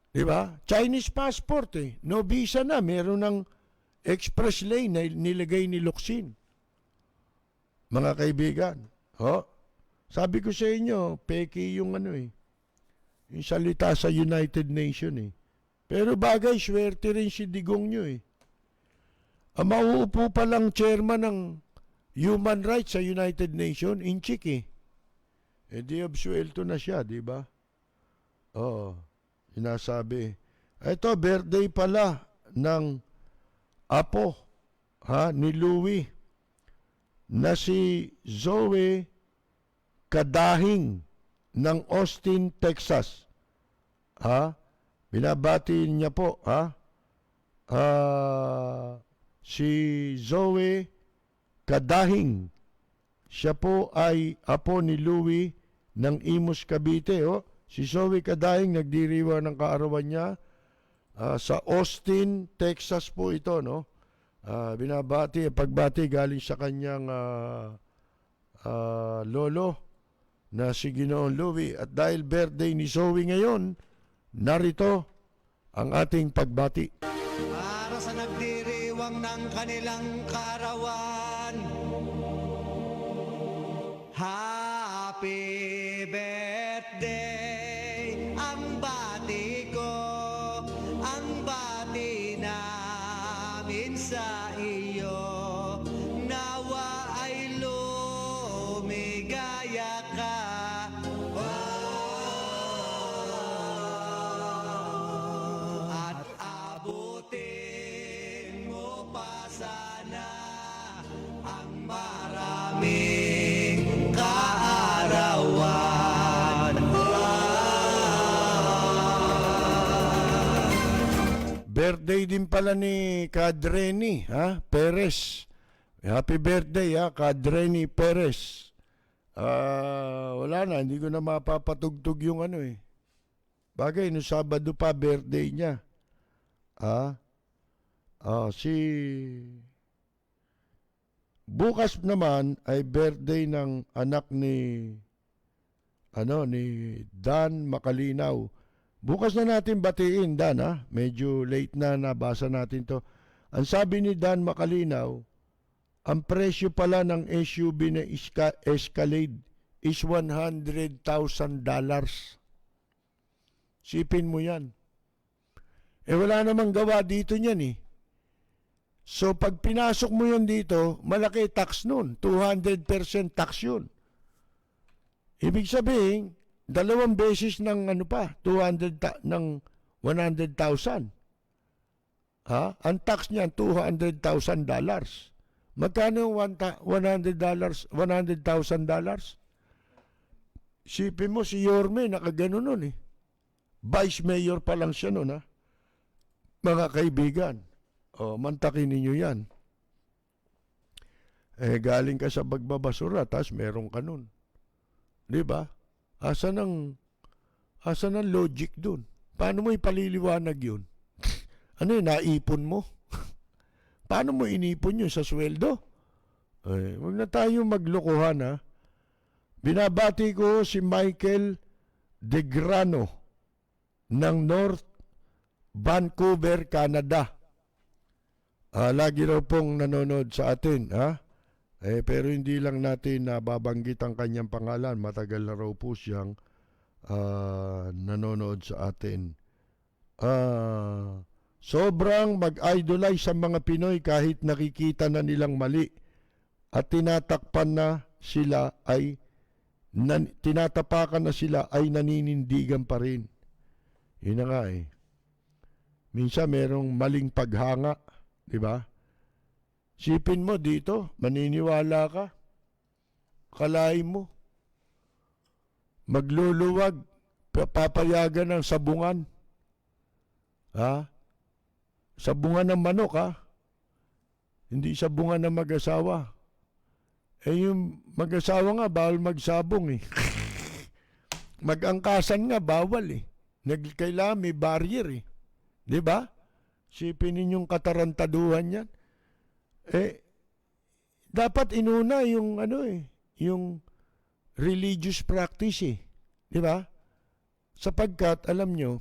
Speaker 2: Diba? Chinese passport No visa na. Meron ng express lane na nilagay ni Locsin. Mga kaibigan. Sabi ko sa inyo, peke yung yung salita sa United Nations Pero bagay, swerte rin si Digong nyo Ang mauupo pa lang chairman ng Human Rights sa United Nations, Inchik di absuelto na siya, di ba? Sinasabi. Ito, birthday pala ng apo. ni Louie na si Zoe Kadahing ng Austin, Texas. Binabati niya po, si Zoe Kadahing. Siya po ay apo ni Louie ng Imus, Cavite. Si Zoe Kadahing nagdiriwa ng kaarawan niya sa Austin, Texas po ito, no? Pagbati galing sa kanyang lolo na si Ginoong Louie. At dahil birthday ni Zoe ngayon, narito ang ating pagbati.
Speaker 3: Para sa nagdiriwang ng kanilang karawan, happy birthday, ang bati ko, ang bati namin sa iyo, nawa ay lumigaya ka. At abutin mo pa sana ang maraming kaarawan.
Speaker 2: Birthday din pala ni Kadreni Perez. Happy birthday Kadreni Perez. Wala na, hindi ko na mapapatugtog yung Bagay, no Sabado pa birthday niya. Bukas naman ay birthday ng anak ni Dan Makalinaw. Bukas na natin batiin, Dan, Medyo late na nabasa natin to. Ang sabi ni Dan Makalinaw, ang presyo pala ng SUV na Escalade is $100,000. Sipin mo yan. Wala namang gawa dito niyan So, pag pinasok mo yan dito, malaki tax nun. 200% tax yun. Ibig sabihin, 2 beses ng 200 ng 100,000. Ang tax niyan $200,000. Magkano $100,000? Sipin mo si Yorme nakagano nun Vice Mayor pa lang siya nun Mga kaibigan. Mantakin ninyo yan. Galing ka sa bagbabasura, tas meron ka nun. Di ba? Asan ang logic dun? Paano mo ipaliliwanag yun? Naipon mo? Paano mo inipon yun sa sweldo? Huwag na tayo maglokohan Binabati ko si Michael De Grano ng North Vancouver, Canada. Lagi raw pong nanonood sa atin, pero hindi lang natin nababanggit ang kanyang pangalan. Matagal na raw po siyang nanonood sa atin. Sobrang mag-idolize sa mga Pinoy kahit nakikita na nilang mali at tinatapakan na sila ay naninindigan pa rin. Yun na nga Minsan merong maling paghanga, di ba? Sipin mo dito, maniniwala ka. Kalahin mo. Magluluwag, papayagan ng sabungan. Sabungan ng manok, Hindi sabungan ng mag-asawa. Yung mag-asawa nga, bawal magsabong Mag-angkasan nga, bawal Kailangan may barrier Di ba? Sipin ninyong katarantaduhan yan. Dapat inuna yung yung religious practice Di ba? Sapagkat, alam nyo,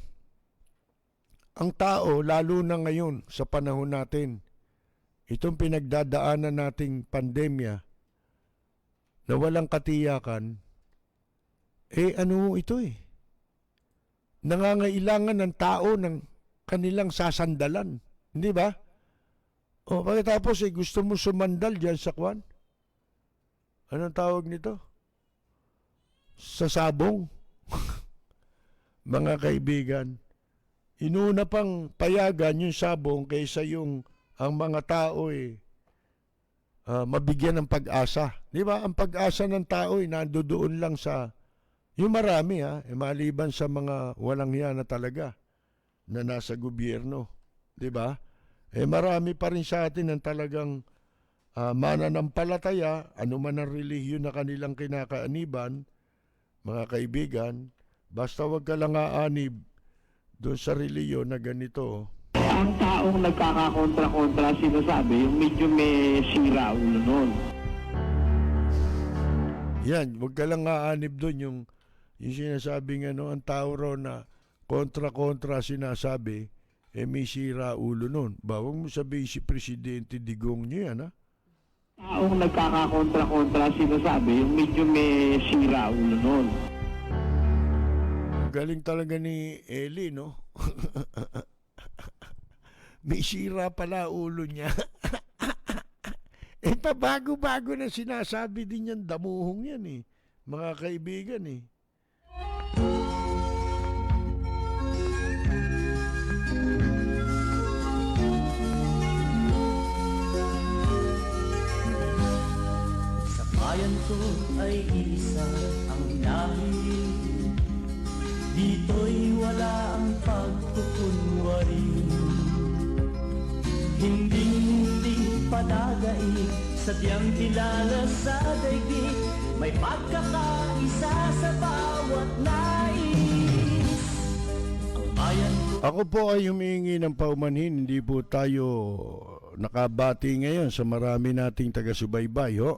Speaker 2: ang tao, lalo na ngayon sa panahon natin, itong pinagdadaanan nating pandemya, na walang katiyakan, ito nangangailangan ng tao ng kanilang sasandalan. Hindi ba? Pagkatapos gusto mo sumandal dyan sa kwan? Anong tawag nito? Sa sabong. Mga kaibigan, inuna pang payagan yung sabong kaysa ang mga tao mabigyan ng pag-asa. Di ba? Ang pag-asa ng tao ay nandoon lang sa, yung marami maliban sa mga walang hiya na talaga na nasa gobyerno. Di ba? Marami pa rin sa atin ang talagang mananampalataya, anuman ang relihiyon na kanilang kinakaaniban, mga kaibigan, basta wag ka lang aanib doon sa relihiyon na ganito.
Speaker 4: Ang taong nagkakakontra-kontra sinasabi, yung medyo may sira ulo nun.
Speaker 2: Yan, wag ka lang aanib doon yung sinasabing ang tao raw na kontra-kontra sinasabi, may sira ulo nun. Bawang mo sabihin si Presidente Digong niyo yan, ha?
Speaker 4: Taong nagkakakontra-kontra sinasabi, yung medyo may sira ulo nun.
Speaker 2: Galing talaga ni Eli, no? May sira pala ulo niya. Bago-bago na sinasabi din yan, damuhong yan mga kaibigan
Speaker 5: Sa bayan ko ay isa ang lahi, dito'y wala ang pagkukunwari. Hindi padagaig, sadyang kilala sa daigdig, may pagkakaisa sa bawat nais. Ang bayan ko
Speaker 2: Ako po ay humihingi ng paumanhin. Hindi po tayo nakabati ngayon sa marami nating taga-subaybay.
Speaker 5: iwan,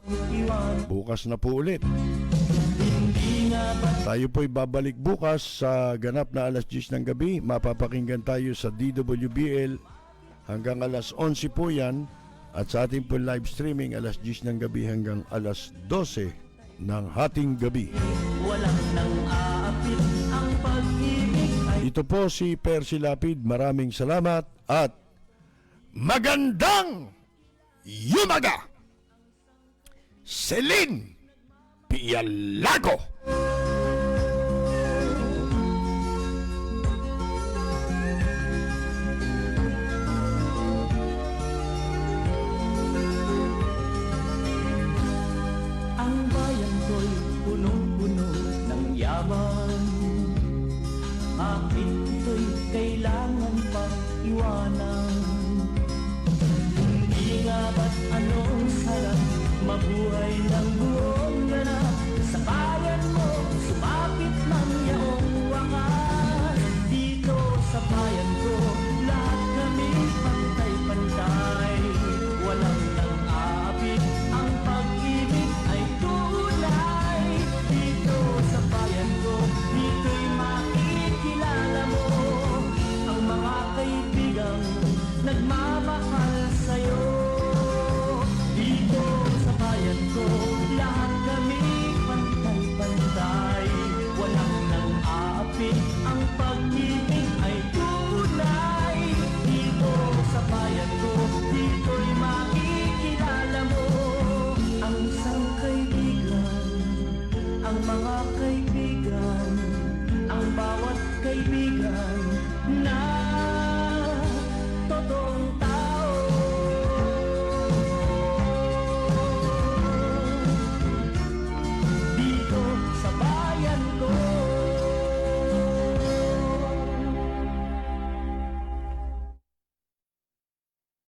Speaker 2: Bukas na po ulit.
Speaker 5: hindi nga ba
Speaker 2: Tayo po'y babalik bukas sa ganap na alas 10 ng gabi. Mapapakinggan tayo sa DWBL hanggang alas 11 po yan. At sa ating po live streaming alas 10 ng gabi hanggang alas 12 ng hating gabi.
Speaker 5: walang nang aapit ang pag-ibig ay
Speaker 2: Ito po si Percy Lapid. Maraming salamat at magandang yumaga! Celine Pialago!
Speaker 5: ang bayan ko'y punong-puno ng yaman. Bakit ito'y kailangan pang iwanan? Hindi nga ba't anong sarap mabuhay ng